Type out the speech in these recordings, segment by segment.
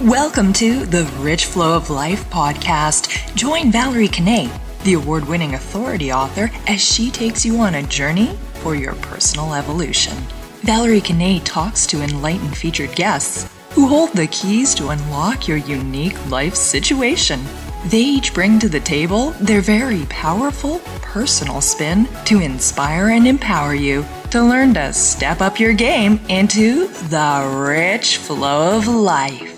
Welcome to the Rich Flow of Life podcast. Join Valerie Kanay, the award-winning authority author, as she takes you on a journey for your personal evolution. Valerie Kanay talks to enlightened featured guests who hold the keys to unlock your unique life situation. They each bring to the table their very powerful personal spin to inspire and empower you to learn to step up your game into the rich flow of life.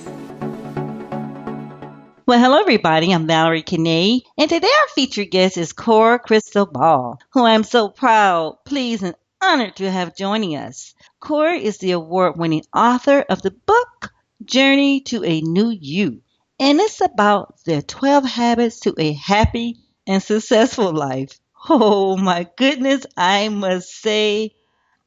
Well, hello everybody. I'm Valerie Kanay, and today our featured guest is Cora Cristobal, who I'm so proud, pleased, and honored to have joining us. Cora is the award-winning author of the book Journey to a New You, and it's about the 12 habits to a happy and successful life. Oh my goodness, I must say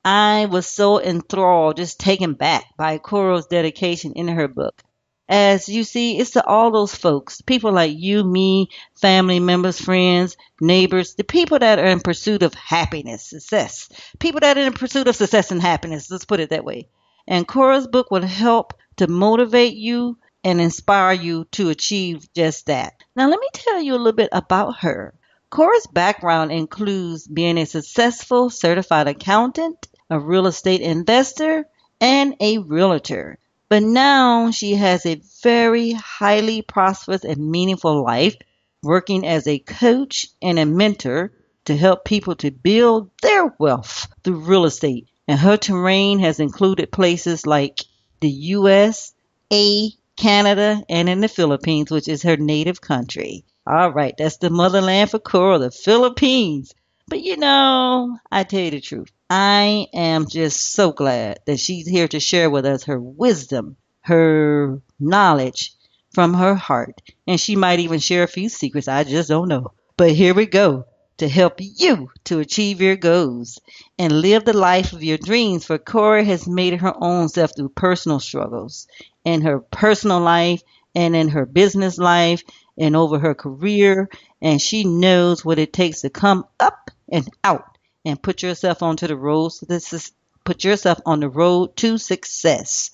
I was so enthralled, just taken back by Cora's dedication in her book. As you see, it's to all those folks, people like you, me, family members, friends, neighbors, the people that are in pursuit of happiness, success, people that are in pursuit of success and happiness, let's put it that way. And Cora's book will help to motivate you and inspire you to achieve just that. Now, let me tell you a little bit about her. Cora's background includes being a successful certified accountant, a real estate investor, and a realtor. But now she has a very highly prosperous and meaningful life, working as a coach and a mentor to help people to build their wealth through real estate. And her terrain has included places like the US, Canada, and in the Philippines, which is her native country. All right, that's the motherland for Cora, the Philippines. But I tell you the truth. I am just so glad that she's here to share with us her wisdom, her knowledge from her heart. And she might even share a few secrets. I just don't know. But here we go to help you to achieve your goals and live the life of your dreams. For Cora has made her own self through personal struggles in her personal life and in her business life and over her career. And she knows what it takes to come up and out and put yourself onto the road. So put yourself on the road to success.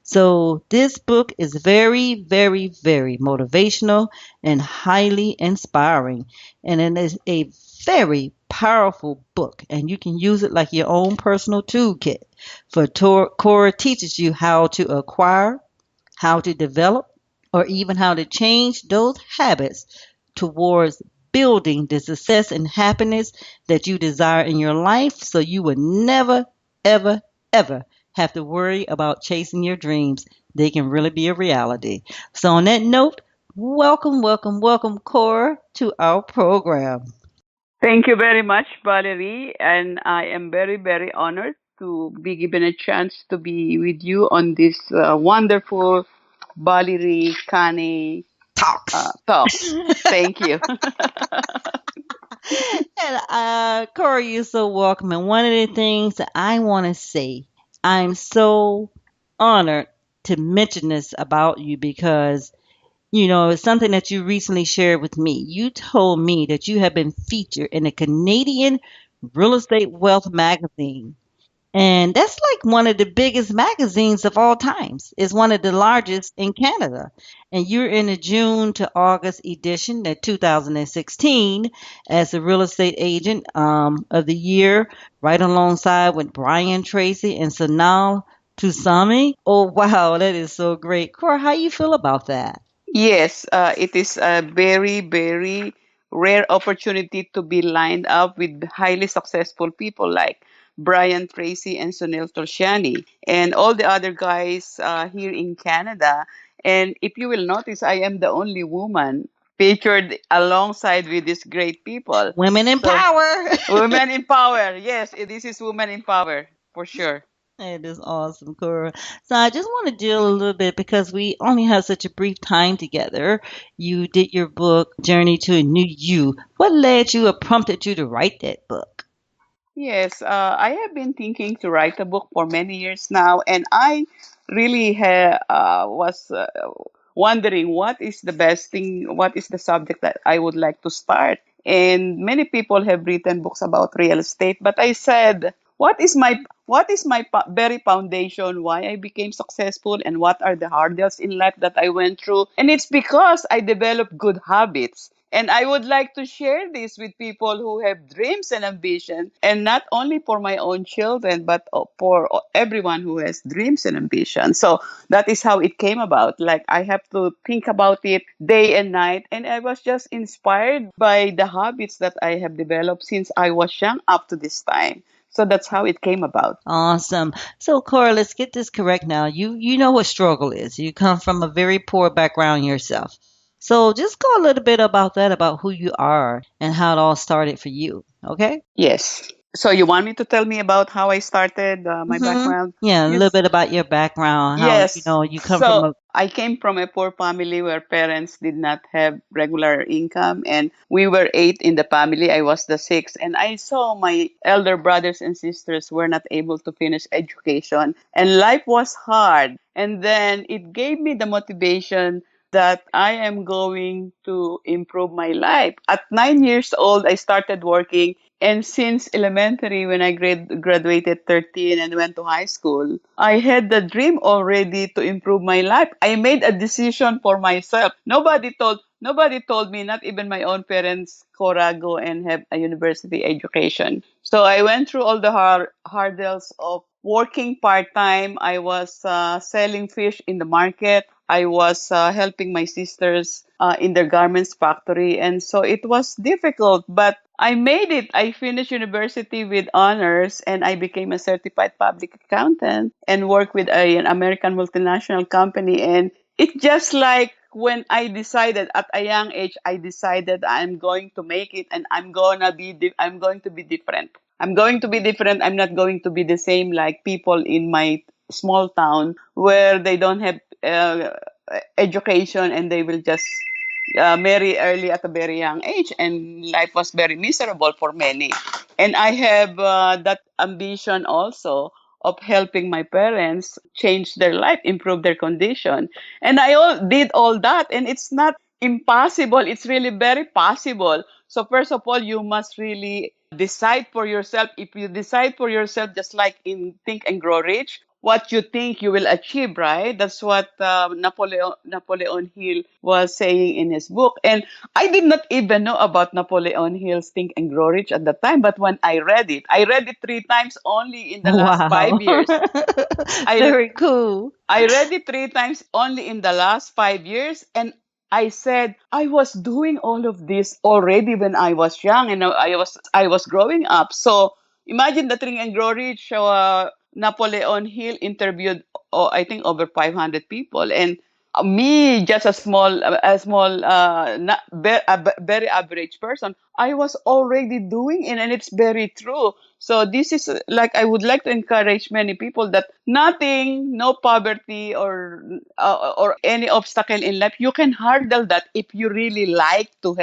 So this book is very, very, very motivational and highly inspiring. And it is a very powerful book. And you can use it like your own personal toolkit. For Cora teaches you how to acquire, how to develop, or even how to change those habits towards building the success and happiness that you desire in your life, so you will never, ever, ever have to worry about chasing your dreams. They can really be a reality. So on that note, welcome, welcome, welcome, Cora, to our program. Thank you very much, Valerie. And I am very, very honored to be given a chance to be with you on this wonderful Valerie Kanay Talks. talks. Thank you. And Cora, you're so welcome. And one of the things that I want to say, I'm so honored to mention this about you because it's something that you recently shared with me. You told me that you have been featured in a Canadian Real Estate Wealth magazine. And that's like one of the biggest magazines of all times. It's one of the largest in Canada. And you're in the June to August edition of 2016 as the real estate agent of the year, right alongside with Brian Tracy and Sunil Tulsiani. Oh, wow, that is so great. Cora, how you feel about that? Yes, it is a very, very rare opportunity to be lined up with highly successful people like Brian Tracy and Sunil Tulsiani and all the other guys here in Canada. And if you will notice, I am the only woman featured alongside with these great people. Women in So, power. women in power. Yes, this is women in power for sure. It is awesome, Cora. So I just want to deal a little bit because we only have such a brief time together. You did your book, Journey to a New You. What led you or prompted you to write that book? Yes, I have been thinking to write a book for many years now, and I really was wondering what is the best thing, what is the subject that I would like to start. And many people have written books about real estate, but I said, what is my very foundation why I became successful, and what are the hurdles in life that I went through. And it's because I developed good habits. And I would like to share this with people who have dreams and ambition, and not only for my own children, but for everyone who has dreams and ambition. So that is how it came about. Like, I have to think about it day and night. And I was just inspired by the habits that I have developed since I was young up to this time. So that's how it came about. Awesome. So, Cora, let's get this correct now. You know what struggle is. You come from a very poor background yourself. So, just go a little bit about that, about who you are and how it all started for you. Okay? Yes. So you want me to tell me about how I started, my Mm-hmm. background? Yeah, a little Yes. bit about your background, how Yes. you come from So a. I came from a poor family where parents did not have regular income, and we were eight in the family. I was the sixth, and I saw my elder brothers and sisters were not able to finish education, and life was hard. And then it gave me the motivation that I am going to improve my life. At 9 years old, I started working. And since elementary, when I graduated 13 and went to high school, I had the dream already to improve my life. I made a decision for myself. Nobody told me, not even my own parents, Cora, go and have a university education. So I went through all the hurdles of working part time. I was selling fish in the market. I was helping my sisters in their garments factory. And so it was difficult, but I made it. I finished university with honors, and I became a certified public accountant and worked with an American multinational company. And it's just like when I decided at a young age, I decided I'm going to make it, and I'm going to be different. I'm going to be different. I'm not going to be the same like people in my small town where they don't have education, and they will just marry early at a very young age, and life was very miserable for many. And I have that ambition also of helping my parents change their life, improve their condition. And did all that, and it's not impossible, it's really very possible. So first of all, you must really decide for yourself. If you decide for yourself, just like in Think and Grow Rich, what you think you will achieve, right? That's what Napoleon Hill was saying in his book. And I did not even know about Napoleon Hill's Think and Grow Rich at the time. But when I read it three times only in the last Wow. 5 years. I Very cool. I read it three times only in the last 5 years, and I said I was doing all of this already when I was young, and I was growing up. So imagine the Think and Grow Rich. Napoleon Hill interviewed, I think, over 500 people, and me, just a small, very average person, I was already doing it, and it's very true. So this is like, I would like to encourage many people that nothing, no poverty or any obstacle in life, you can handle that if you really like to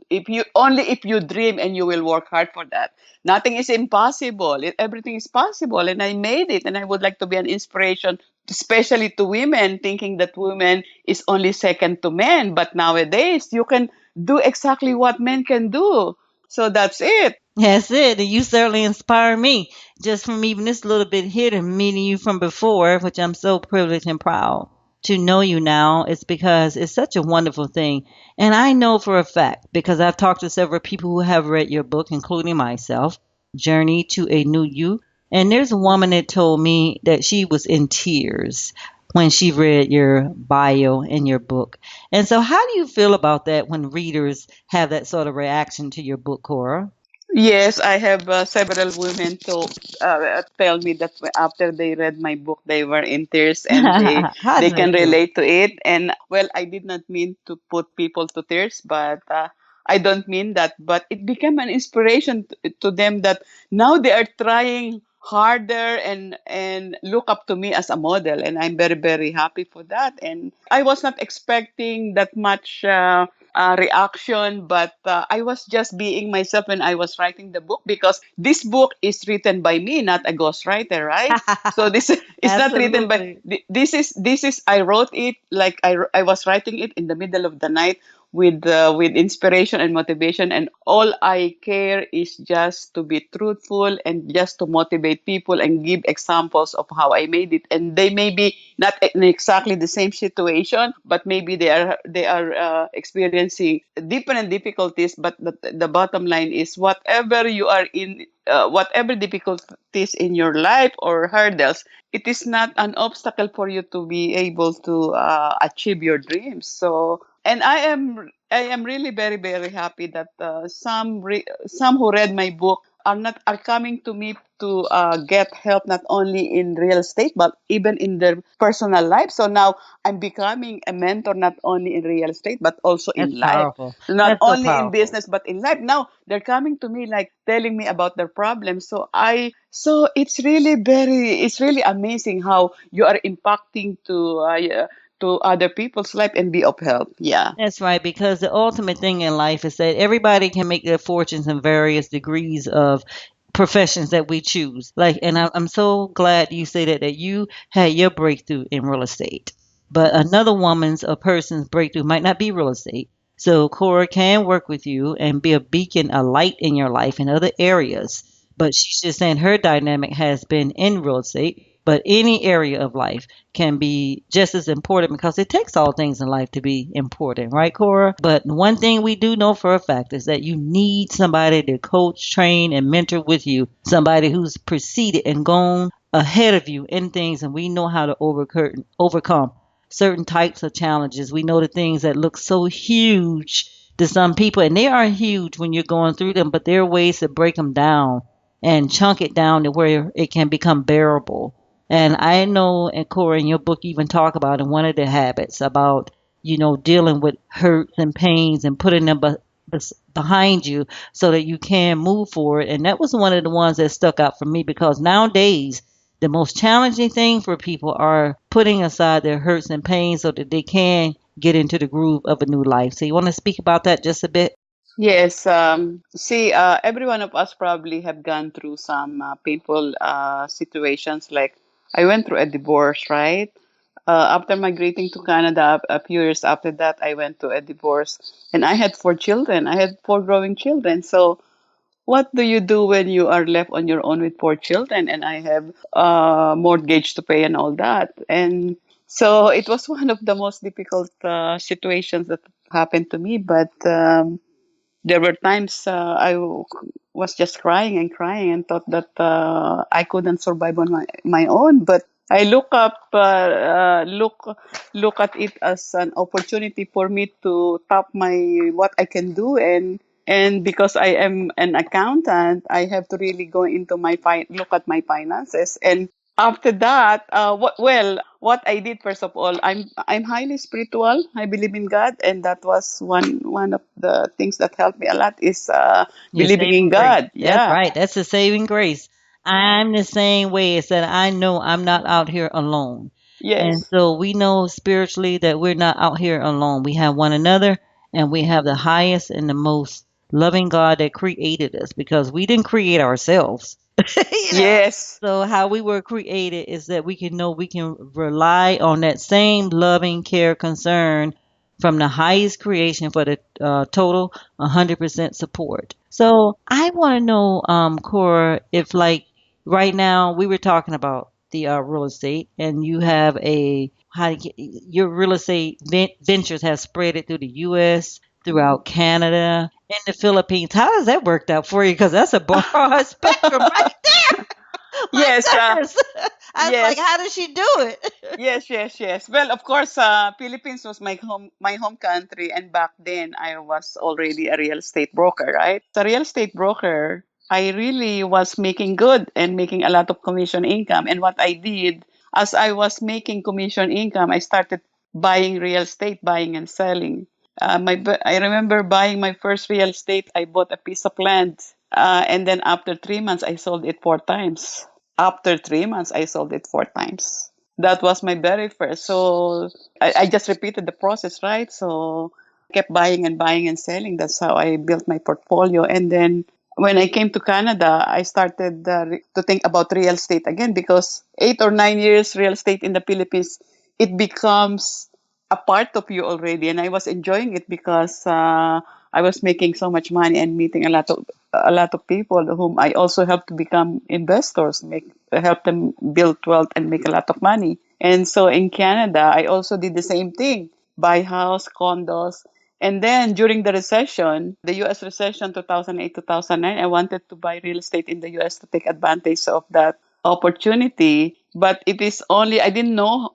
if you only if you dream and you will work hard for that. Nothing is impossible. Everything is possible, and I made it. And I would like to be an inspiration, especially to women, thinking that women is only second to men. But nowadays, you can do exactly what men can do. So that's it. That's it. And you certainly inspire me just from even this little bit here to meeting you from before, which I'm so privileged and proud to know you now. It's because it's such a wonderful thing. And I know for a fact, because I've talked to several people who have read your book, including myself, Journey to a New You. And there's a woman that told me that she was in tears when she read your bio in your book. And so, how do you feel about that when readers have that sort of reaction to your book, Cora? Yes, I have several women to tell me that after they read my book, they were in tears, and they How does they that can feel? relate to it. And well, I did not mean to put people to tears, but I don't mean that. But it became an inspiration to them that now they are trying harder and look up to me as a model, and I'm very, very happy for that. And I was not expecting that much reaction, but I was just being myself when I was writing the book, because this book is written by me, not a ghostwriter, right? So this is not written by Absolutely. this is I wrote it like I was writing it in the middle of the night with inspiration and motivation, and all I care is just to be truthful and just to motivate people and give examples of how I made it. And they may be not in exactly the same situation, but maybe they are experiencing different difficulties. But the bottom line is, whatever you are in, whatever difficulties in your life or hurdles, it is not an obstacle for you to be able to achieve your dreams. So, and I am really very very happy that some who read my book are coming to me to get help, not only in real estate but even in their personal life. So now I'm becoming a mentor, not only in real estate but also That's in life, powerful. not That's so only in powerful. business but in life. Now they're coming to me, like, telling me about their problems. So it's really amazing how you are impacting to other people's life and be of help. Yeah. That's right, because the ultimate thing in life is that everybody can make their fortunes in various degrees of professions that we choose. Like, and I'm so glad you say that you had your breakthrough in real estate, but another woman's or person's breakthrough might not be real estate. So Cora can work with you and be a beacon, a light in your life in other areas. But she's just saying her dynamic has been in real estate, but any area of life can be just as important because it takes all things in life to be important, right, Cora? But one thing we do know for a fact is that you need somebody to coach, train, and mentor with you, somebody who's preceded and gone ahead of you in things, and we know how to overcome certain types of challenges. We know the things that look so huge to some people, and they are huge when you're going through them, but there are ways to break them down and chunk it down to where it can become bearable. And I know, and Cora, in your book, you even talk about in one of the habits about, dealing with hurts and pains and putting them behind you so that you can move forward. And that was one of the ones that stuck out for me because nowadays, the most challenging thing for people are putting aside their hurts and pains so that they can get into the groove of a new life. So, you want to speak about that just a bit? Yes. See, every one of us probably have gone through some painful situations. Like, I went through a divorce, right? After migrating to Canada, a few years after that, I went to a divorce, and I had 4 children. I had 4 growing children. So, what do you do when you are left on your own with 4 children? And I have mortgage to pay and all that. And so it was one of the most difficult situations that happened to me. But there were times was just crying and crying and thought that I couldn't survive on my own. But I look at it as an opportunity for me to top my what I can do. And because I am an accountant, I have to really go into look at my finances. And after that, what I did, first of all, I'm highly spiritual. I believe in God, and that was one of the things that helped me a lot is Your believing in saving grace. God. That's Yeah. right. That's the saving grace. I'm the same way. It's that I know I'm not out here alone. And Yes. so we know spiritually that we're not out here alone. We have one another and we have the highest and the most loving God that created us because we didn't create ourselves. you know. Yes. So how we were created is that we can know we can rely on that same loving care concern from the highest creation for the total 100% support. So I want to know, Cora, if like right now we were talking about the real estate, and you have your real estate ventures have spread it through the U.S., throughout Canada, and the Philippines. How has that worked out for you? Because that's a broad spectrum, right? My Yes. goodness. I was like, Yes. how does she do it? Yes, yes, yes. Well, of course, Philippines was my home country, and back then I was already a real estate broker, right? As a real estate broker, I really was making good and making a lot of commission income. And what I did, as I was making commission income, I started buying real estate, buying and selling. I remember buying my first real estate. I bought a piece of land, and then after 3 months, I sold it 4 times. After 3 months, I sold it 4 times. That was my very first. So I just repeated the process, right? So kept buying and buying and selling. That's how I built my portfolio. And then when I came to Canada, I started to think about real estate again because 8 or 9 years real estate in the Philippines, it becomes a part of you already, and I was enjoying it because I was making so much money and meeting a lot of people whom I also helped to become investors, help them build wealth and make a lot of money. And so in Canada, I also did the same thing: buy house, condos. And then during the recession, the U.S. recession 2008 2009, I wanted to buy real estate in the U.S. to take advantage of that opportunity. But it is only I didn't know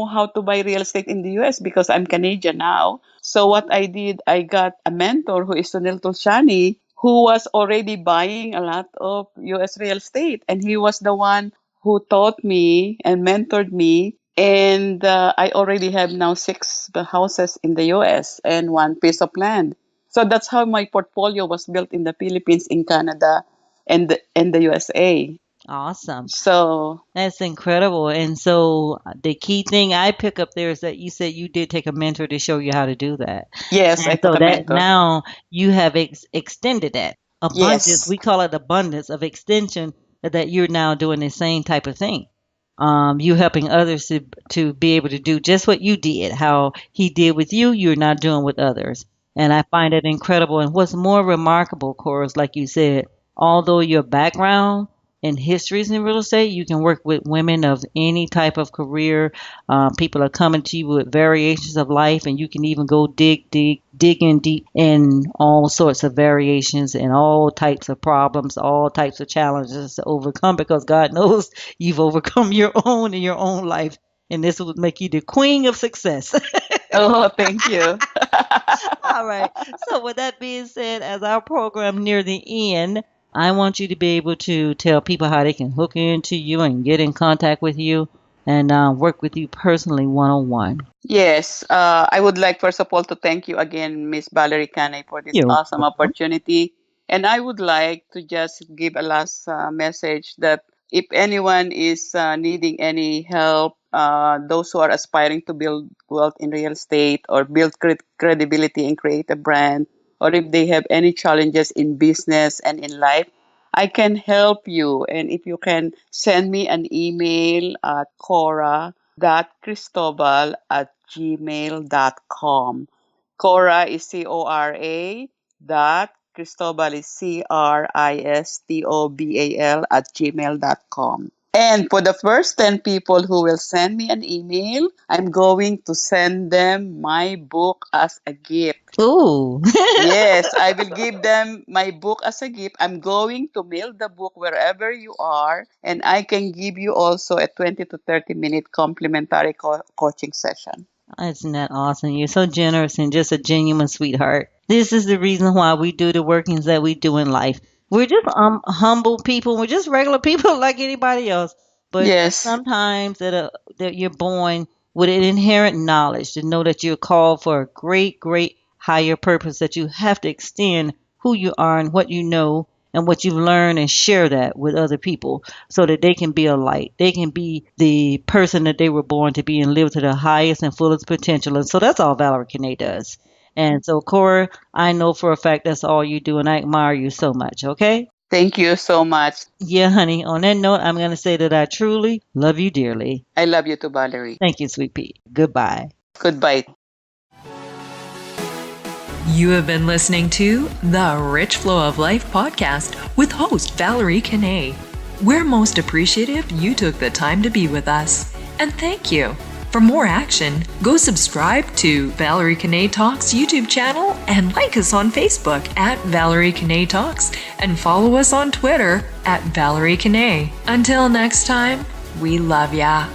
how to buy real estate in the US because I'm Canadian now. So what I did, I got a mentor who is Sunil Tulsiani, who was already buying a lot of US real estate. And he was the one who taught me and mentored me. And I already have now 6 houses in the US and 1 piece of land. So that's how my portfolio was built in the Philippines, in Canada, and the USA. Awesome. So That's incredible. And so the key thing I pick up there is that you said you did take a mentor to show you how to do that. yes, I And took so a that mentor. now you have extended that abundance. Yes. We call it abundance of extension that you're now doing the same type of thing. You helping others to be able to do just what you did, how he did with you, you're not doing with others. And I find it incredible. And what's more remarkable, Cora, like you said, although your background and histories in real estate, you can work with women of any type of career. People are coming to you with variations of life, and you can even go dig in deep in all sorts of variations and all types of problems, all types of challenges to overcome because God knows you've overcome your own in your own life. And this would make you the queen of success. Oh, thank you. All right. So, with that being said, as our program near the end, I want you to be able to tell people how they can hook into you and get in contact with you and work with you personally one on one. Yes, I would like first of all to thank you again, Miss Valerie Kanay, for this You're awesome welcome. opportunity. And I would like to just give a last message that if anyone is needing any help, those who are aspiring to build wealth in real estate or build credibility and create a brand, or if they have any challenges in business and in life, I can help you. And if you can send me an email at cora.cristobal@gmail.com. Cora is Cora dot Cristobal is Cristobal@gmail.com. And for the first 10 people who will send me an email, I'm going to send them my book as a gift. Ooh. Yes, I will give them my book as a gift. I'm going to mail the book wherever you are, and I can give you also a 20 to 30-minute complimentary coaching session. Isn't that awesome? You're so generous and just a genuine sweetheart. This is the reason why we do the workings that we do in life. We're just humble people. We're just regular people like anybody else. But Yes. sometimes that you're born with an inherent knowledge to know that you're called for a great, great higher purpose that you have to extend who you are and what you know and what you've learned and share that with other people so that they can be a light. They can be the person that they were born to be and live to the highest and fullest potential. And so that's all Valerie Kanay does. And so, Cora, I know for a fact that's all you do, and I admire you so much, okay? Thank you so much. Yeah, honey. On that note, I'm going to say that I truly love you dearly. I love you too, Valerie. Thank you, sweet pea. Goodbye. Goodbye. You have been listening to the Rich Flow of Life podcast with host Valerie Kanay. We're most appreciative you took the time to be with us, and thank you. For more action, go subscribe to Valerie Kanay Talks YouTube channel and like us on Facebook at Valerie Kanay Talks and follow us on Twitter at Valerie Kanay. Until next time, we love ya.